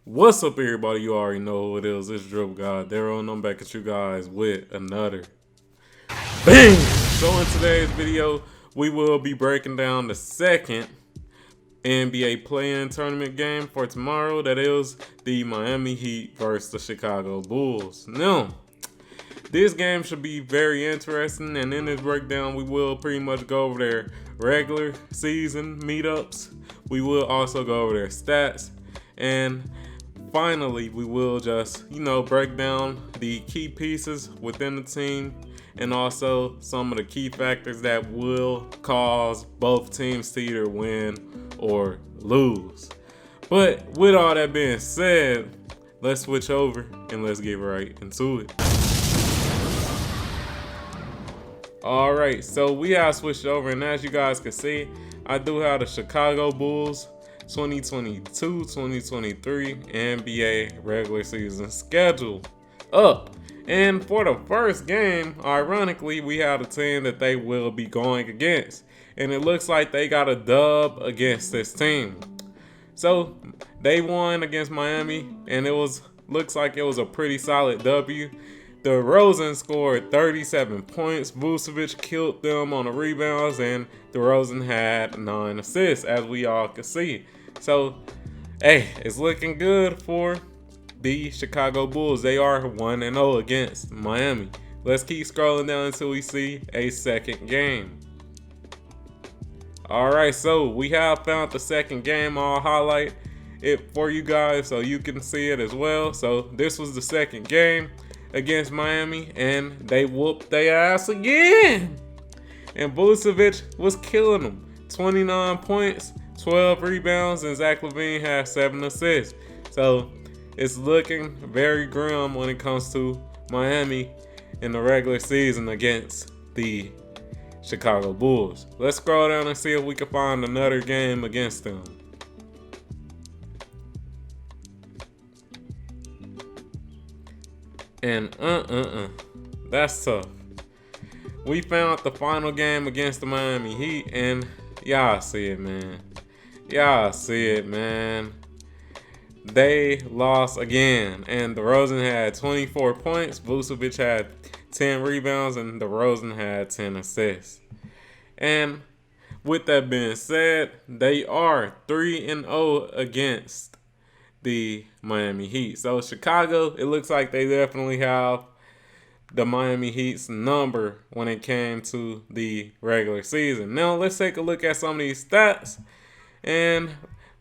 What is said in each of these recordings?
What's up, everybody? You already know who it is. It's DripGodDero, and I'm back at you guys with another bang. So in today's video, we will be breaking down the second NBA play-in tournament game for tomorrow. That is the Miami Heat versus the Chicago Bulls. Now, this game should be very interesting, and in this breakdown, we will pretty much go over their regular season meetups. We will also go over their stats, and finally, we will just, break down the key pieces within the team and also some of the key factors that will cause both teams to either win or lose. But with all that being said, let's switch over and let's get right into it. Alright, so we have switched over, and as you guys can see, I do have the Chicago Bulls 2022-2023 NBA regular season schedule up. And for the first game, ironically, we have a team that they will be going against. And it looks like they got a dub against this team. So they won against Miami, and looks like it was a pretty solid W. DeRozan scored 37 points. Vucevic killed them on the rebounds, and DeRozan had 9 assists, as we all can see. So, hey, it's looking good for the Chicago Bulls. They are 1-0 against Miami. Let's keep scrolling down until we see a second game. Alright, so we have found the second game. I'll highlight it for you guys so you can see it as well. So, this was the second game against Miami, and they whooped their ass again. And Vucevic was killing them. 29 points, 12 rebounds, and Zach LaVine had 7 assists. So it's looking very grim when it comes to Miami in the regular season against the Chicago Bulls. Let's scroll down and see if we can find another game against them. And that's tough. We found the final game against the Miami Heat, and y'all see it, man. Y'all see it, man. They lost again, and DeRozan had 24 points. Vucevic had 10 rebounds, and DeRozan had 10 assists. And with that being said, they are 3-0 against the Miami Heat. So Chicago, it looks like they definitely have the Miami Heat's number when it came to the regular season. Now let's take a look at some of these stats, and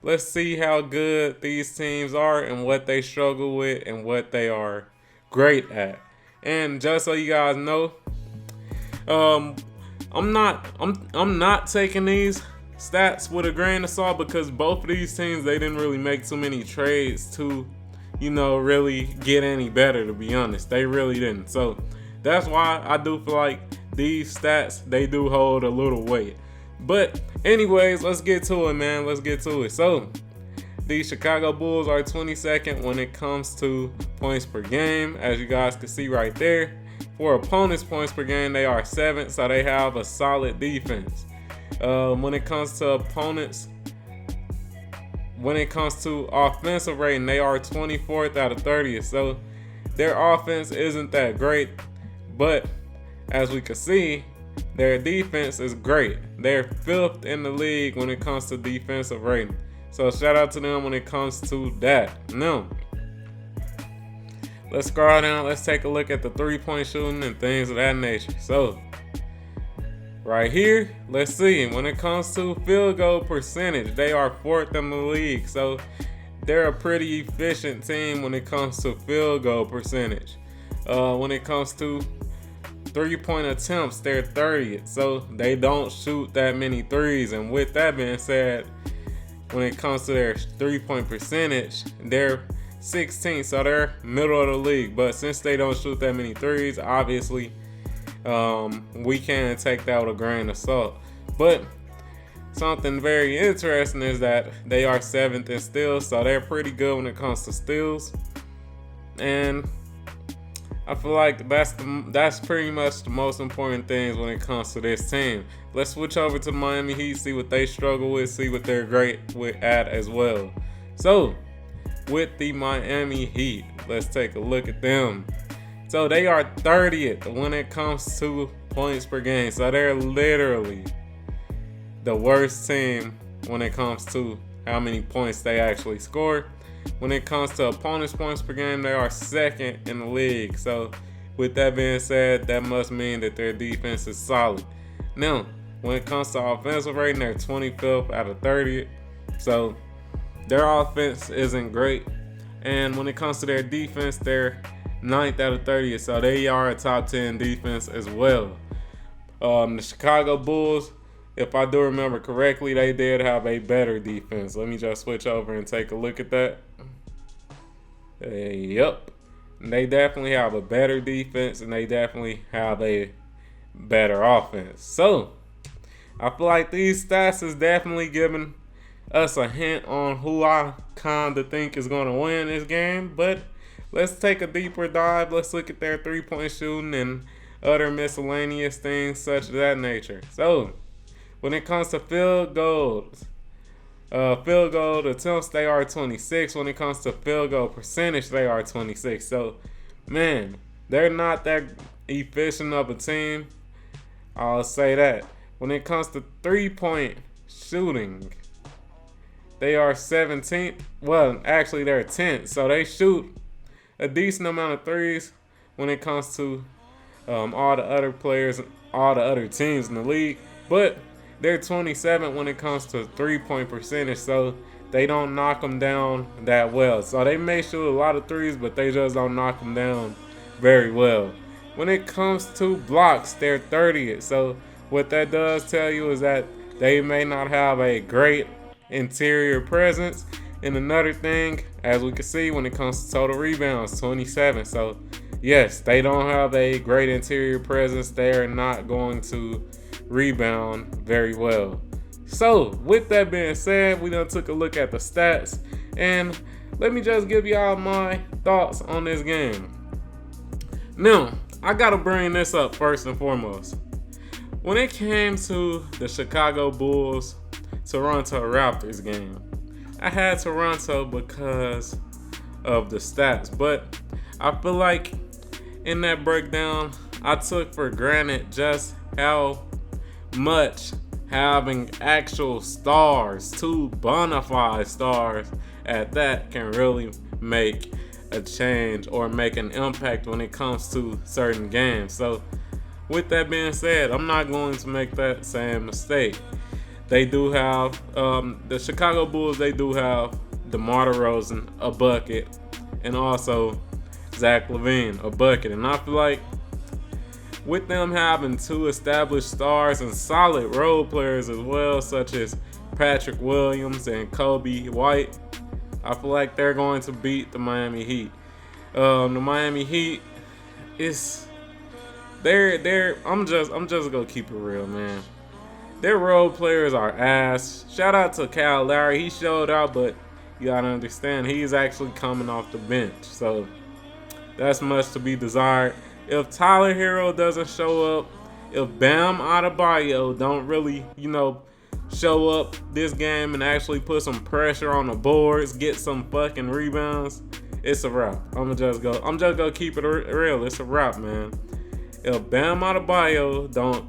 let's see how good these teams are and what they struggle with and what they are great at. And just so you guys know, I'm not taking these stats with a grain of salt, because both of these teams, they didn't really make too many trades to, really get any better, to be honest. They really didn't. So that's why I do feel like these stats, they do hold a little weight. But anyways, let's get to it, man. Let's get to it. So the Chicago Bulls are 22nd when it comes to points per game, as you guys can see right there. For opponents' points per game, they are 7th, so they have a solid defense. When it comes to opponents, when it comes to offensive rating, they are 24th out of 30th. So their offense isn't that great, but as we can see, their defense is great. They're 5th in the league when it comes to defensive rating. So shout out to them when it comes to that. Now, let's scroll down. Let's take a look at the 3-point shooting and things of that nature. So right here, let's see. When it comes to field goal percentage, they are 4th in the league. So they're a pretty efficient team when it comes to field goal percentage. When it comes to 3-point attempts, they're 30th. So they don't shoot that many threes. And with that being said, when it comes to their 3-point percentage, they're 16th. So they're middle of the league. But since they don't shoot that many threes, obviously, we can't take that with a grain of salt. But something very interesting is that they are 7th in steals, so they're pretty good when it comes to steals. And I feel like that's pretty much the most important things when it comes to this team. Let's switch over to Miami Heat, see what they struggle with, see what they're great with at as well. So with the Miami Heat. Let's take a look at them. So they are 30th when it comes to points per game. So they're literally the worst team when it comes to how many points they actually score. When it comes to opponents' points per game, they are second in the league. So with that being said, that must mean that their defense is solid. Now, when it comes to offensive rating, they're 25th out of 30th. So their offense isn't great. And when it comes to their defense, they're 9th out of 30th. So they are a top 10 defense as well. The Chicago Bulls, if I do remember correctly, they did have a better defense. Let me just switch over and take a look at that. Yep. They definitely have a better defense, and they definitely have a better offense. So I feel like these stats is definitely giving us a hint on who I kind of think is going to win this game. But let's take a deeper dive. Let's look at their three-point shooting and other miscellaneous things such as that nature. So when it comes to field goals, field goal attempts, they are 26. When it comes to field goal percentage, they are 26. So, man, they're not that efficient of a team. I'll say that. When it comes to three-point shooting, they are 17th. Well, actually, they're 10th. So they shoot a decent amount of threes when it comes to all the other players, all the other teams in the league. But they're 27th when it comes to three-point percentage, so they don't knock them down that well. So they may shoot a lot of threes, but they just don't knock them down very well. When it comes to blocks, they're 30th. So what that does tell you is that they may not have a great interior presence. And another thing, as we can see, when it comes to total rebounds, 27. So yes, they don't have a great interior presence. They are not going to rebound very well. So with that being said, we done took a look at the stats, and let me just give y'all my thoughts on this game. Now, I gotta bring this up first and foremost. When it came to the Chicago Bulls Toronto Raptors game, I had Toronto because of the stats, but I feel like in that breakdown, I took for granted just how much having actual stars, two bona fide stars at that, can really make a change or make an impact when it comes to certain games. So with that being said, I'm not going to make that same mistake. They do have the Chicago Bulls, they do have DeMar DeRozan, a bucket, and also Zach LaVine, a bucket. And I feel like with them having two established stars and solid role players as well, such as Patrick Williams and Kobe White, I feel like they're going to beat the Miami Heat. The Miami Heat is I'm just gonna keep it real, man. Their role players are ass. Shout out to Kyle Lowry. He showed out, but you gotta understand he's actually coming off the bench, so that's much to be desired. If Tyler Hero doesn't show up, if Bam Adebayo don't really, show up this game and actually put some pressure on the boards, get some fucking rebounds, it's a wrap. I'm just gonna keep it real. It's a wrap, man. If Bam Adebayo don't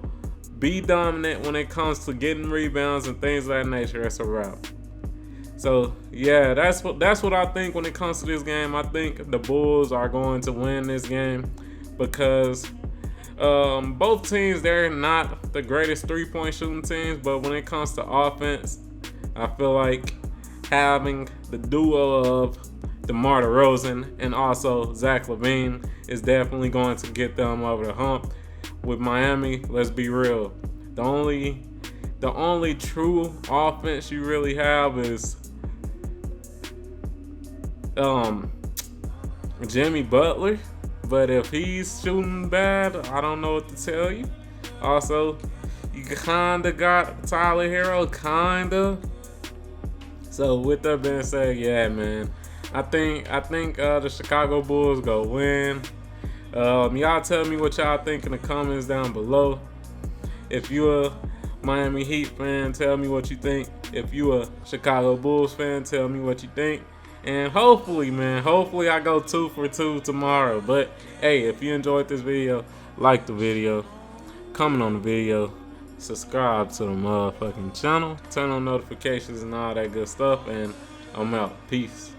be dominant when it comes to getting rebounds and things of that nature, it's a wrap. So yeah, that's what I think when it comes to this game. I think the Bulls are going to win this game because both teams, they're not the greatest three-point shooting teams, but when it comes to offense, I feel like having the duo of DeMar DeRozan and also Zach LaVine is definitely going to get them over the hump. With Miami, let's be real, the only true offense you really have is Jimmy Butler. But if he's shooting bad, I don't know what to tell you. Also, you kinda got Tyler Hero, kinda. So with that being said, yeah, man, I think the Chicago Bulls go win. Y'all tell me what y'all think in the comments down below. If you're a Miami Heat fan, tell me what you think. If you're a Chicago Bulls fan, tell me what you think. And hopefully, man, hopefully I go 2 for 2 tomorrow. But hey, if you enjoyed this video, like the video, comment on the video, subscribe to the motherfucking channel, turn on notifications and all that good stuff, and I'm out. Peace.